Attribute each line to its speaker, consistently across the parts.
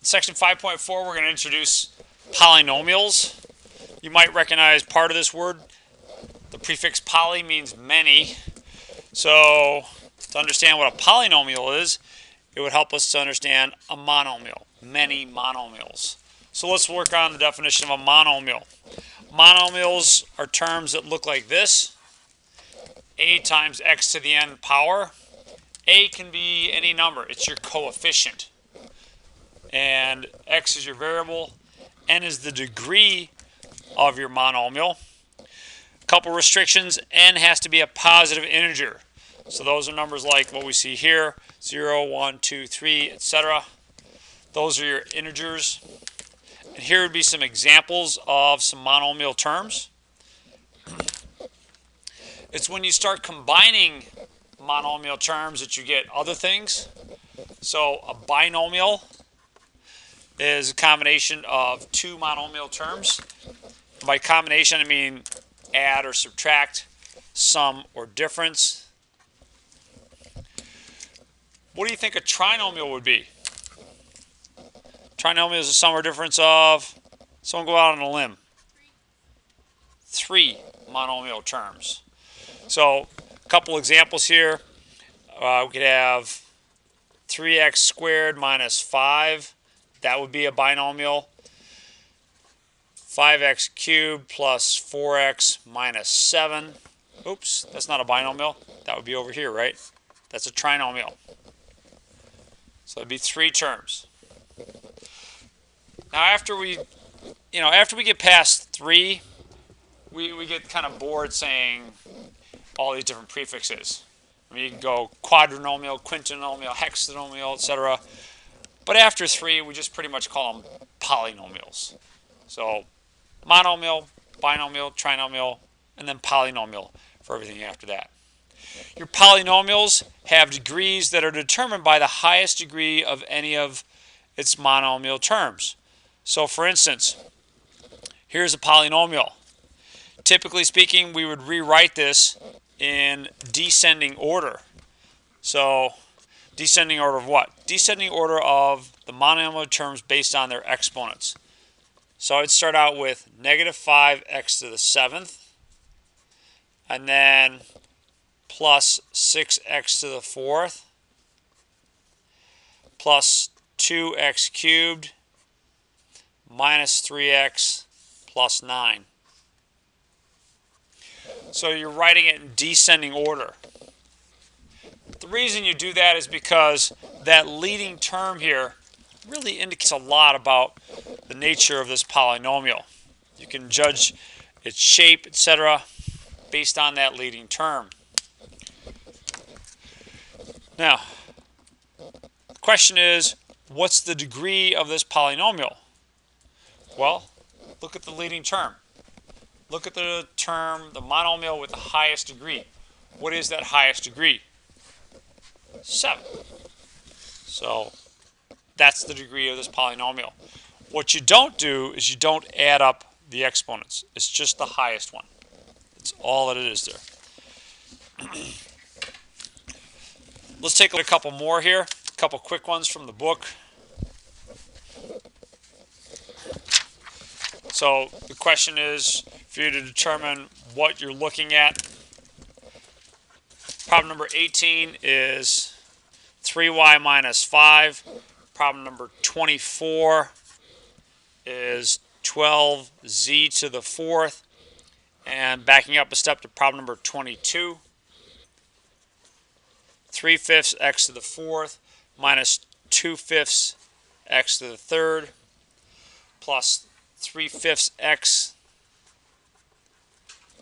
Speaker 1: Section 5.4, we're going to introduce polynomials. You might recognize part of this word. The prefix poly means many. So to understand what a polynomial is, it would help us to understand a monomial, many monomials. So let's work on the definition of a monomial. Monomials are terms that look like this. A times x to the n power. A can be any number. It's your coefficient. And x is your variable. N is the degree of your monomial. A couple restrictions. N has to be a positive integer. So those are numbers like what we see here. 0, 1, 2, 3, etc. Those are your integers. And here would be some examples of some monomial terms. It's when you start combining monomial terms that you get other things. So a binomial is a combination of two monomial terms. By combination, I mean add or subtract, sum or difference. What do you think a trinomial would be? Trinomial is a sum or difference of, someone go out on a limb, three monomial terms. So a couple examples here. We could have 3x squared minus 5. That would be a binomial. 5x cubed plus 4x minus 7. Oops, that's not a binomial. That would be over here, right? That's a trinomial. So it'd be three terms. Now after we get past 3, we get kind of bored saying all these different prefixes. I mean, you can go quadrinomial, quintinomial, hexanomial, etc. But after 3, we just pretty much call them polynomials. So monomial, binomial, trinomial, and then polynomial for everything after that. Your polynomials have degrees that are determined by the highest degree of any of its monomial terms. So for instance, here's a polynomial. Typically speaking, we would rewrite this in descending order. So descending order of what? Descending order of the monomial terms based on their exponents. So I'd start out with negative 5x to the 7th, and then plus 6x to the 4th, plus 2x cubed, minus 3x, plus 9. So you're writing it in descending order. The reason you do that is because that leading term here really indicates a lot about the nature of this polynomial. You can judge its shape, etc., based on that leading term. Now, the question is, what's the degree of this polynomial? Well, look at the leading term. Look at the term, the monomial with the highest degree. What is that highest degree? 7. So that's the degree of this polynomial. What you don't do is you don't add up the exponents. It's just the highest one. It's all that it is there. Let's take a couple more here. A couple quick ones from the book. So the question is for you to determine what you're looking at. Problem number 18 is 3y minus 5. Problem number 24 is 12z to the 4th. And backing up a step to problem number 22, 3/5 x to the 4th minus 2/5 x to the 3rd plus 3/5 x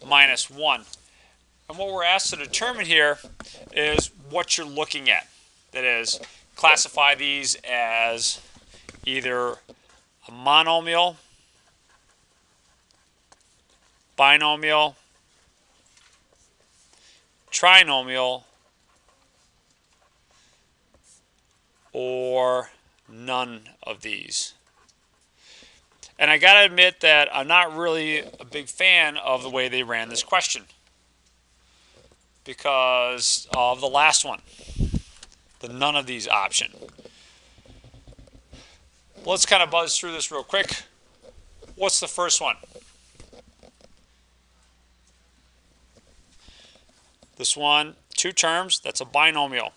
Speaker 1: minus 1. And what we're asked to determine here is what you're looking at. That is, classify these as either a monomial, binomial, trinomial, or none of these. And I gotta admit that I'm not really a big fan of the way they ran this question because of the last one, the none of these option. Let's kind of buzz through this real quick. What's the first one? This one, 2 terms, that's a binomial.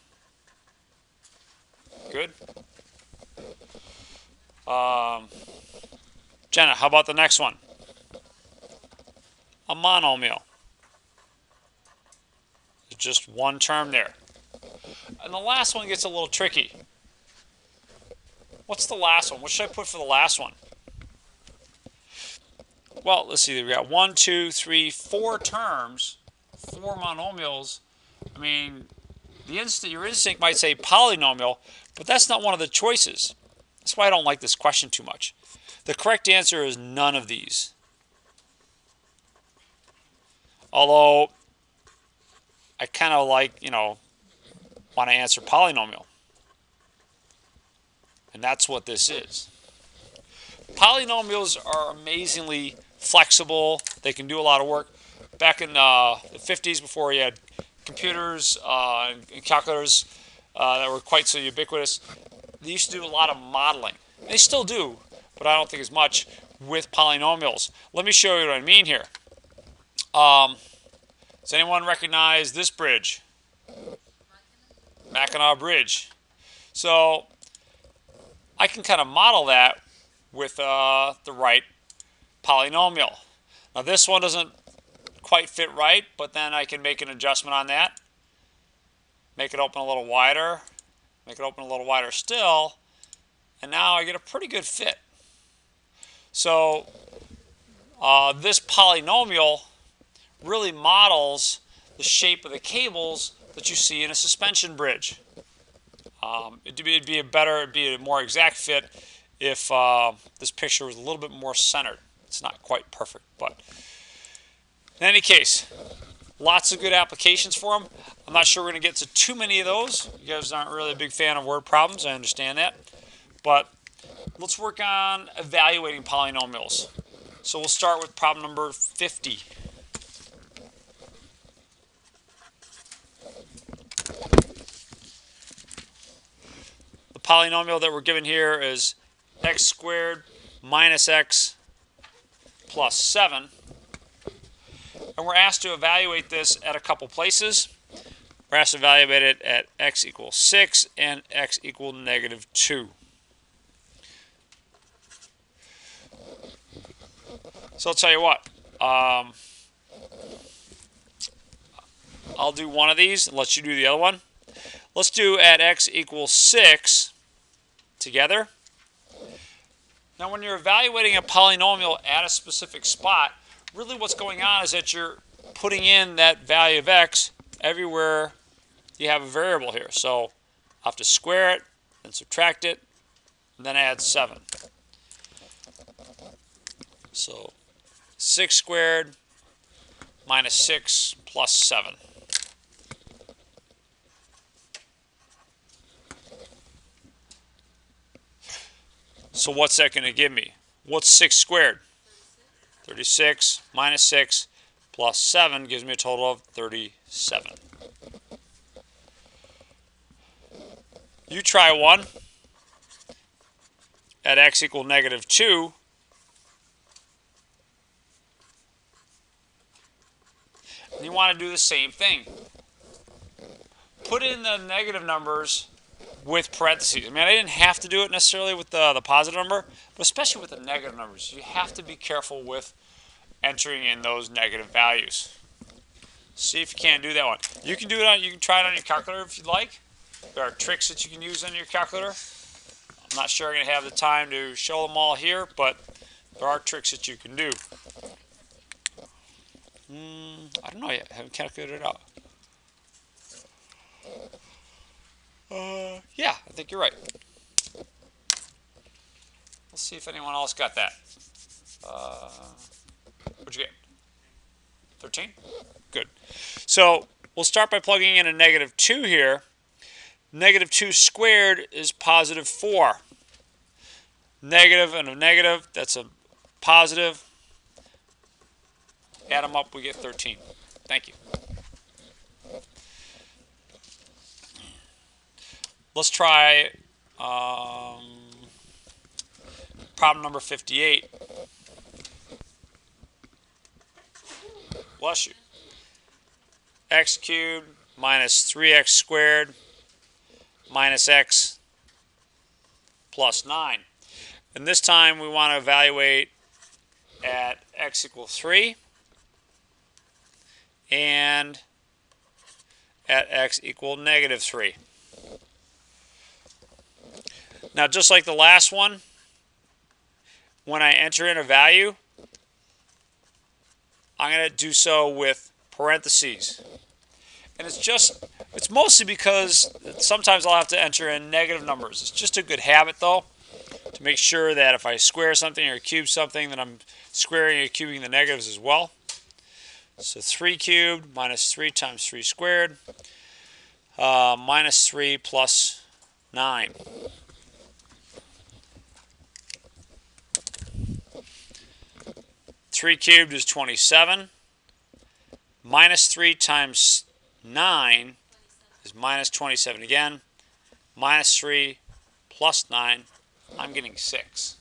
Speaker 1: Good. Jenna, how about the next one? A monomial. There's just 1 term there. And the last one gets a little tricky. What's the last one? What should I put for the last one? Well, let's see. We got 1, 2, 3, 4 terms, 4 monomials. I mean, your instinct might say polynomial, but that's not one of the choices. That's why I don't like this question too much. The correct answer is none of these. Although, I kind of like, want to answer polynomial. And that's what this is. Polynomials are amazingly flexible. They can do a lot of work. Back in the 50s, before you had computers and calculators that were quite so ubiquitous, they used to do a lot of modeling. They still do, but I don't think as much with polynomials. Let me show you what I mean here. Does anyone recognize this bridge? Mackinac Bridge. So I can kind of model that with the right polynomial. Now this one doesn't quite fit right, but then I can make an adjustment on that. Make it open a little wider. Make it open a little wider still. And now I get a pretty good fit. So this polynomial really models the shape of the cables that you see in a suspension bridge. It'd be a more exact fit if this picture was a little bit more centered. It's not quite perfect, but in any case, lots of good applications for them. I'm not sure we're going to get to too many of those. You guys aren't really a big fan of word problems, I understand that. But let's work on evaluating polynomials. So we'll start with problem number 50. The polynomial that we're given here is x squared minus x plus 7. And we're asked to evaluate this at a couple places. We're asked to evaluate it at x equals 6 and x equals -2. So I'll tell you what. I'll do one of these and let you do the other one. Let's do at x equals 6 together. Now when you're evaluating a polynomial at a specific spot, really what's going on is that you're putting in that value of x everywhere you have a variable here. So I have to square it, then subtract it, and then add 7. So 6 squared minus 6 plus 7. So what's that going to give me? What's 6 squared? 36 minus 6 plus 7 gives me a total of 37. You try one at x equals -2. And you want to do the same thing. Put in the negative numbers with parentheses. I mean, I didn't have to do it necessarily with the positive number, but especially with the negative numbers. You have to be careful with entering in those negative values. See if you can't do that one. You can do it you can try it on your calculator if you'd like. There are tricks that you can use on your calculator. I'm not sure I'm going to have the time to show them all here, but there are tricks that you can do. I don't know yet. I haven't calculated it out. Yeah, I think you're right. Let's see if anyone else got that. What'd you get? 13? Good. So we'll start by plugging in a -2 here. -2 squared is +4. Negative and a negative, that's a positive. Add them up, we get 13. Thank you. Let's try Problem number 58. Bless you. X cubed minus 3x squared minus x plus 9. And this time we want to evaluate at x equals 3 and at x equal negative 3. Now, just like the last one, when I enter in a value, I'm going to do so with parentheses. And it's mostly because sometimes I'll have to enter in negative numbers. It's just a good habit, though, to make sure that if I square something or cube something, then I'm squaring or cubing the negatives as well. So 3 cubed minus 3 times 3 squared minus 3 plus 9. Three cubed is 27. Minus 3 times 9 is minus 27 again. Minus 3 plus 9. I'm getting 6.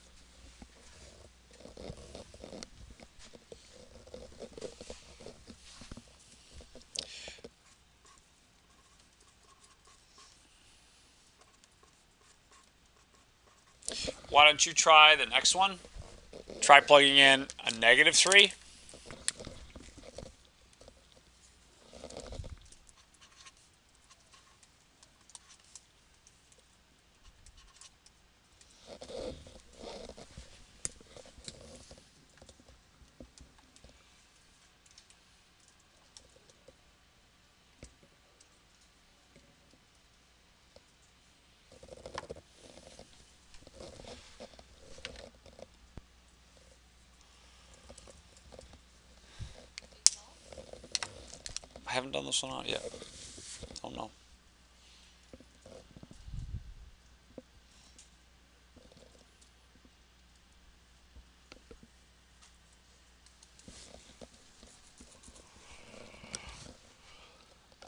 Speaker 1: Why don't you try the next one? Try plugging in a negative 3. I haven't done this one out yet. Don't know.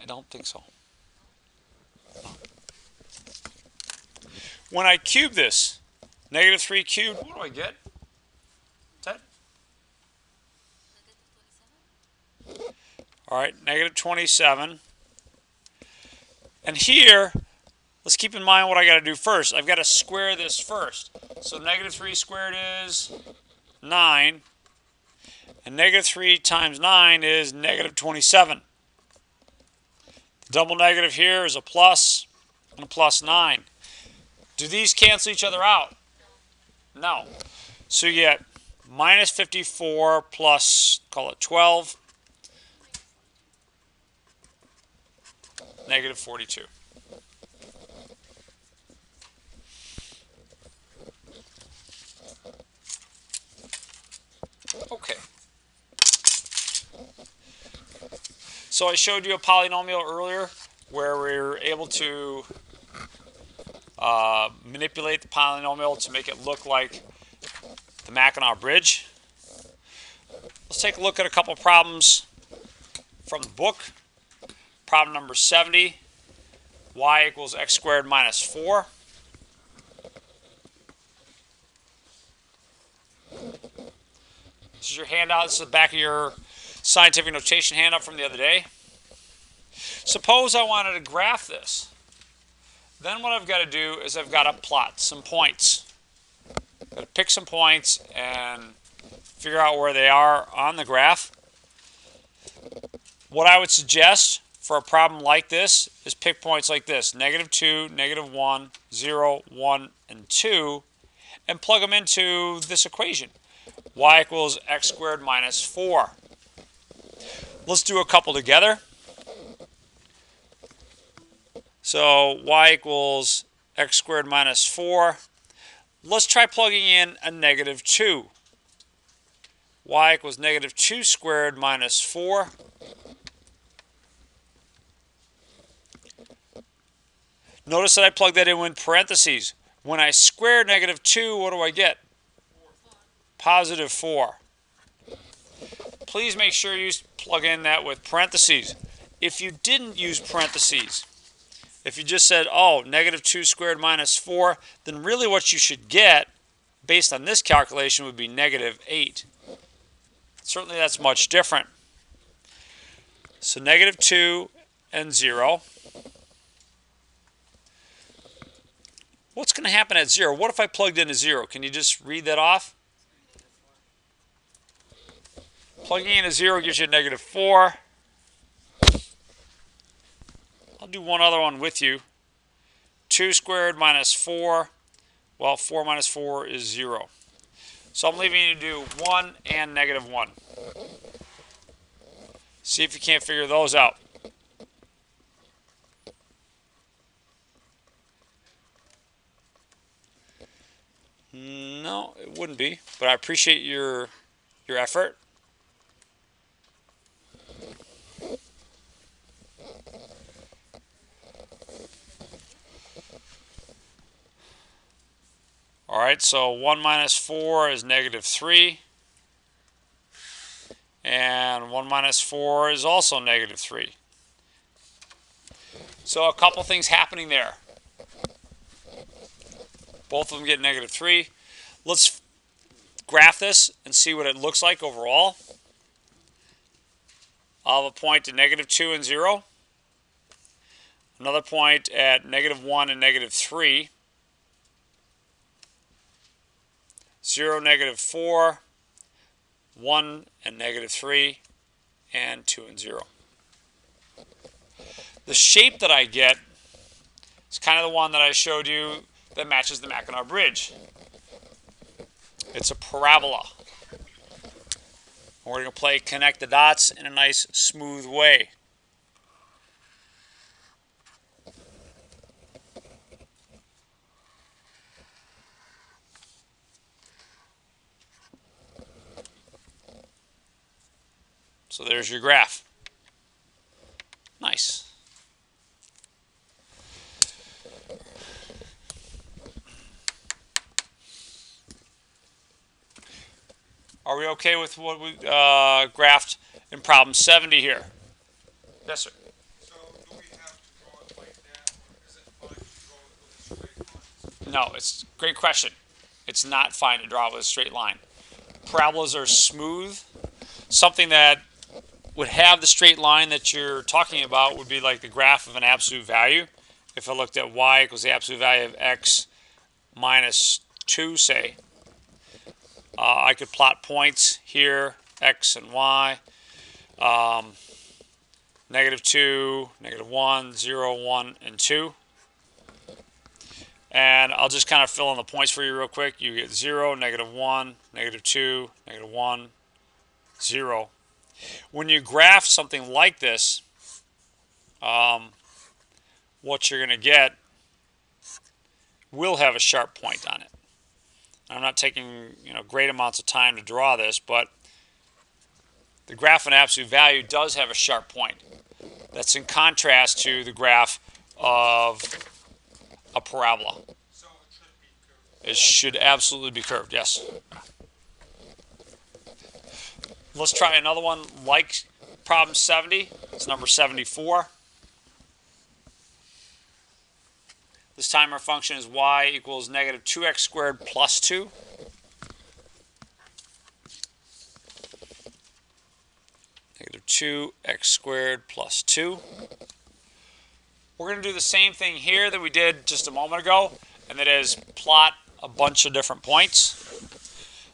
Speaker 1: I don't think so. When I cube this, negative 3 cubed, what do I get? Ted? All right, negative 27. And here, let's keep in mind what I got to do first. I've got to square this first. So negative 3 squared is 9. And negative 3 times 9 is negative 27. The double negative here is a plus and a plus 9. Do these cancel each other out? No. So you get minus 54 plus, call it 12. Negative 42. Okay. So I showed you a polynomial earlier where we were able to manipulate the polynomial to make it look like the Mackinac Bridge. Let's take a look at a couple problems from the book. Problem number 70, y equals x squared minus 4. This is your handout. This is the back of your scientific notation handout from the other day. Suppose I wanted to graph this. Then what I've got to do is I've got to plot some points. I've got to pick some points and figure out where they are on the graph. What I would suggest for a problem like this is pick points like this, negative 2, negative 1, 0, 1, and 2, and plug them into this equation. Y equals x squared minus 4. Let's do a couple together. So y equals x squared minus 4. Let's try plugging in a negative 2. Y equals negative 2 squared minus 4. Notice that I plugged that in with parentheses. When I square negative 2, what do I get? Positive 4. Please make sure you plug in that with parentheses. If you didn't use parentheses, if you just said, oh, negative 2 squared minus 4, then really what you should get based on this calculation, would be negative 8. Certainly that's much different. So negative 2 and 0. What's going to happen at 0? What if I plugged in a 0? Can you just read that off? Plugging in a 0 gives you a negative 4. I'll do one other one with you. 2 squared minus 4. Well, 4 minus 4 is 0. So I'm leaving you to do 1 and negative 1. See if you can't figure those out. No, it wouldn't be, but I appreciate your effort. All right, so 1 minus 4 is negative 3. And 1 minus 4 is also negative 3. So a couple things happening there. Both of them get negative 3. Let's graph this and see what it looks like overall. I'll have a point at negative 2 and 0. Another point at negative 1 and negative 3. 0, negative 4. 1 and negative 3. And 2 and 0. The shape that I get is kind of the one that I showed you that matches the Mackinac Bridge. It's a parabola. We're going to play connect the dots in a nice smooth way. So there's your graph. Nice. Are we okay with what we graphed in problem 70 here? Yes, sir.
Speaker 2: So do we have to draw it like that, or is it fine to draw it with a straight line?
Speaker 1: No, it's a great question. It's not fine to draw it with a straight line. Parabolas are smooth. Something that would have the straight line that you're talking about would be like the graph of an absolute value. If I looked at y equals the absolute value of x minus 2, say, I could plot points here, x and y, negative 2, negative 1, 0, 1, and 2. And I'll just kind of fill in the points for you real quick. You get 0, negative 1, negative 2, negative 1, 0. When you graph something like this, what you're going to get will have a sharp point on it. I'm not taking great amounts of time to draw this, but the graph of an absolute value does have a sharp point. That's in contrast to the graph of a parabola.
Speaker 2: So it should be curved.
Speaker 1: It should absolutely be curved, yes. Let's try another one like problem 70. It's number 74. This time our function is y equals negative 2x squared plus 2. Negative 2x squared plus 2. We're going to do the same thing here that we did just a moment ago, and that is plot a bunch of different points.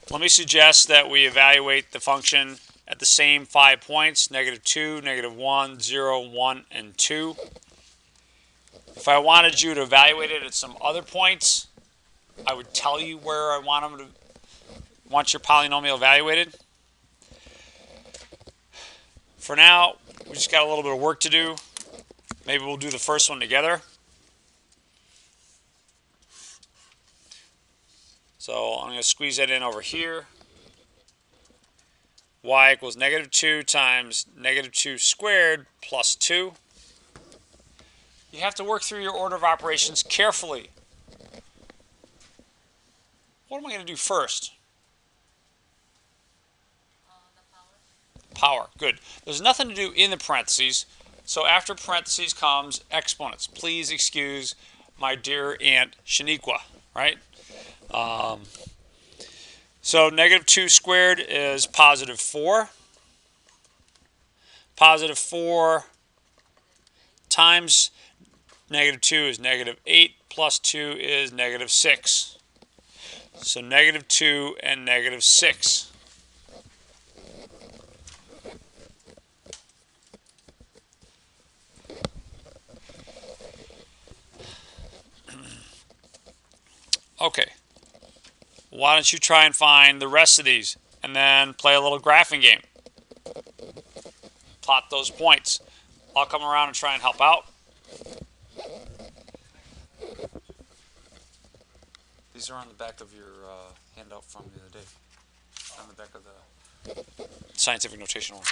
Speaker 1: Let me suggest that we evaluate the function at the same 5 points, negative 2, negative 1, 0, 1, and 2. If I wanted you to evaluate it at some other points, I would tell you where I want your polynomial evaluated. For now, we just got a little bit of work to do. Maybe we'll do the first one together. So I'm going to squeeze that in over here. Y equals negative 2 times negative 2 squared plus 2. You have to work through your order of operations carefully. What am I going to do first? Power. Good. There's nothing to do in the parentheses. So after parentheses comes exponents. Please excuse my dear Aunt Shaniqua, right? So negative 2 squared is positive 4. Positive 4 times negative 2 is negative 8, plus 2 is negative 6. So negative 2 and negative 6. Okay, why don't you try and find the rest of these and then play a little graphing game. Plot those points. I'll come around and try and help out. These are on the back of your handout from the other day. On the back of the scientific notation one.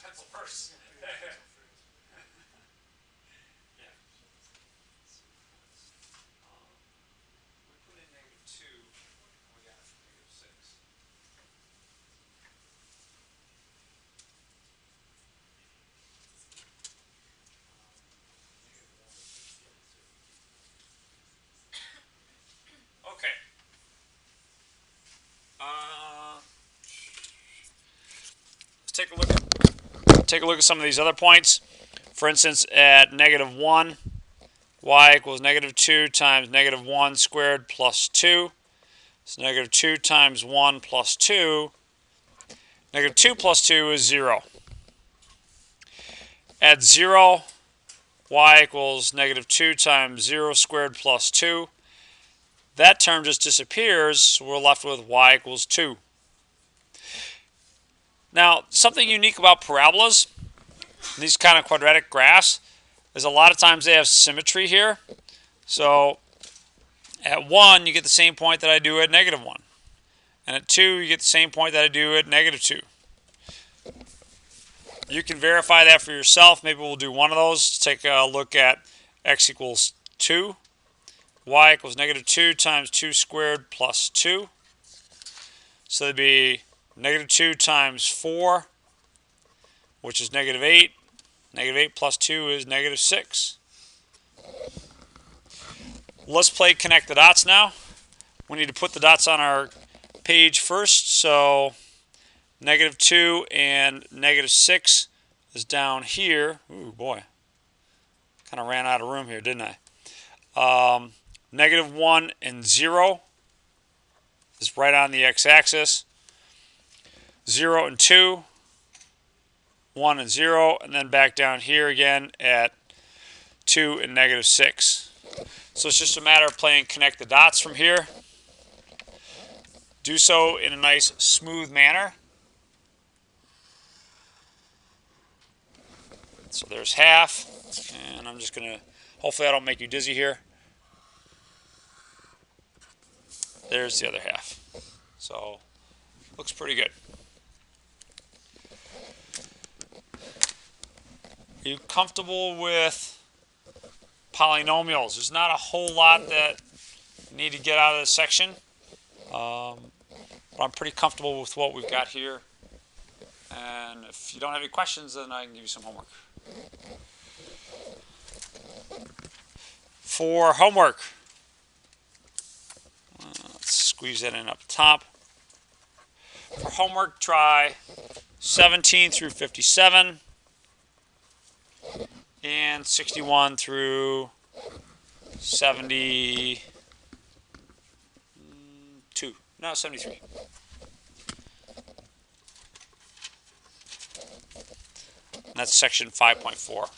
Speaker 1: Pencil first. Yeah. We put in negative 2, and we got negative 6. Okay. Let's take a look at some of these other points. For instance, at negative 1, y equals negative 2 times negative 1 squared plus 2. So negative 2 times 1 plus 2. Negative 2 plus 2 is 0. At 0, y equals negative 2 times 0 squared plus 2. That term just disappears, so we're left with y equals 2. Now, something unique about parabolas, these kind of quadratic graphs, is a lot of times they have symmetry here. So at 1, you get the same point that I do at negative 1. And at 2, you get the same point that I do at negative 2. You can verify that for yourself. Maybe we'll do one of those. Take a look at x equals 2. Y equals negative 2 times 2 squared plus 2. So that'd be negative 2 times 4, which is negative 8. Negative 8 plus 2 is negative 6. Let's play connect the dots now. We need to put the dots on our page first. So -2 and -6 is down here. Ooh, boy. Kind of ran out of room here, didn't I? -1 and 0 is right on the x-axis. 0 and 2, 1 and 0, and then back down here again at 2 and -6. So it's just a matter of playing connect the dots from here. Do so in a nice smooth manner. So there's half, and I'm just going to, hopefully I don't make you dizzy here. There's the other half. So looks pretty good. Are you comfortable with polynomials? There's not a whole lot that you need to get out of this section. But I'm pretty comfortable with what we've got here. And if you don't have any questions, then I can give you some homework. For homework, let's squeeze that in up top. For homework, try 17 through 57 and 61 through 72. No, 73. And that's section 5.4.